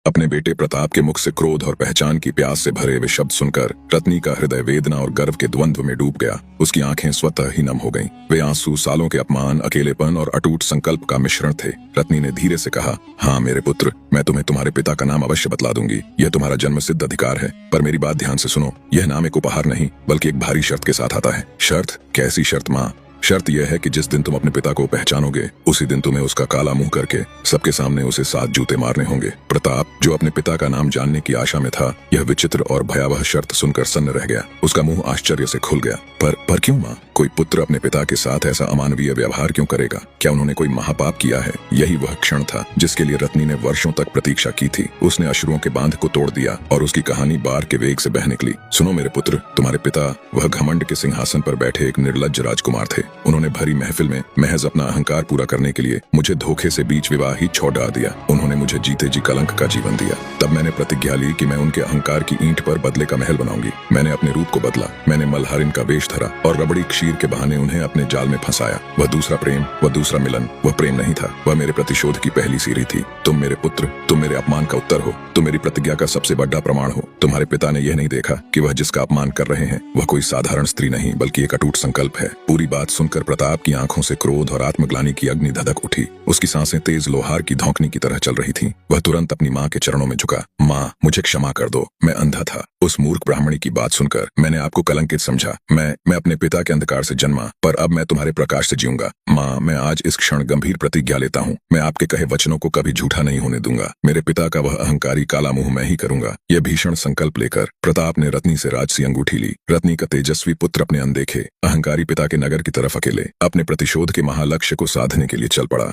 अपने बेटे प्रताप के मुख से क्रोध और पहचान की प्यास से भरे वे शब्द सुनकर रत्नी का हृदय वेदना और गर्व के द्वंद्व में डूब गया। उसकी आंखें स्वतः ही नम हो गईं। वे आंसू सालों के अपमान, अकेलेपन और अटूट संकल्प का मिश्रण थे। रत्नी ने धीरे से कहा, हाँ मेरे पुत्र, मैं तुम्हें तुम्हारे पिता का नाम अवश्य बतला दूंगी। यह तुम्हारा जन्म सिद्ध अधिकार है, पर मेरी बात ध्यान से सुनो। यह नाम एक उपहार नहीं बल्कि एक भारी शर्त के साथ आता है। शर्त? कैसी शर्त माँ? शर्त यह है कि जिस दिन तुम अपने पिता को पहचानोगे उसी दिन तुम्हें उसका काला मुंह करके सबके सामने उसे 7 जूते मारने होंगे। प्रताप, जो अपने पिता का नाम जानने की आशा में था, यह विचित्र और भयावह शर्त सुनकर सन्न रह गया। उसका मुंह आश्चर्य से खुल गया। पर क्यों माँ? कोई पुत्र अपने पिता के साथ ऐसा अमानवीय व्यवहार क्यों करेगा? क्या उन्होंने कोई महापाप किया है? यही वह क्षण था जिसके लिए रत्नी ने वर्षों तक प्रतीक्षा की थी। उसने अश्रुओं के बांध को तोड़ दिया और उसकी कहानी बार के वेग से बह निकली। सुनो मेरे पुत्र, तुम्हारे पिता वह घमंड के सिंहासन पर बैठे एक निर्लज्ज राजकुमार थे। उन्होंने भरी महफिल में महज अपना अहंकार पूरा करने के लिए मुझे धोखे से बीच विवाह ही छोड़ डाल दिया। उन्होंने मुझे जीते जी कलंक का जीवन दिया। तब मैंने प्रतिज्ञा ली कि मैं उनके अहंकार की ईंट पर बदले का महल बनाऊंगी। मैंने अपने रूप को बदला। मैंने मल्हारिन का वेश धरा और रबड़ी क्षीर के बहाने उन्हें अपने जाल में फंसाया। वह दूसरा प्रेम, वह दूसरा मिलन, वह प्रेम नहीं था। वह मेरे प्रतिशोध की पहली सीढ़ी थी। तुम मेरे पुत्र, तुम मेरे अपमान का उत्तर हो। तुम मेरी प्रतिज्ञा का सबसे बड़ा प्रमाण हो। तुम्हारे पिता ने यह नहीं देखा कि वह जिसका अपमान कर रहे हैं वह कोई साधारण स्त्री नहीं बल्कि एक अटूट संकल्प है। पूरी बात सुनकर प्रताप की आंखों से क्रोध और आत्मग्लानि की अग्नि धधक उठी। उसकी सांसें तेज लोहार की धौंकनी की तरह चल रही थीं। वह तुरंत अपनी माँ के चरणों में झुका। माँ, मुझे क्षमा कर दो। मैं अंधा था। उस मूर्ख ब्राह्मणी की बात सुनकर मैंने आपको कलंकित समझा। मैं अपने पिता के अंधकार से जन्मा, पर अब मैं तुम्हारे प्रकाश से जीऊंगा। माँ, मैं आज इस क्षण गंभीर प्रतिज्ञा लेता हूँ। मैं आपके कहे वचनों को कभी झूठा नहीं होने दूंगा। मेरे पिता का वह अहंकारी काला मुंह मैं ही करूंगा। यह भीषण संकल्प लेकर प्रताप ने रत्नी से राजसी अंगूठी ली। रत्नी का तेजस्वी पुत्र अपने अनदेखे अहंकारी पिता के नगर की तरफ अकेले अपने प्रतिशोध के महालक्ष्य को साधने के लिए चल पड़ा।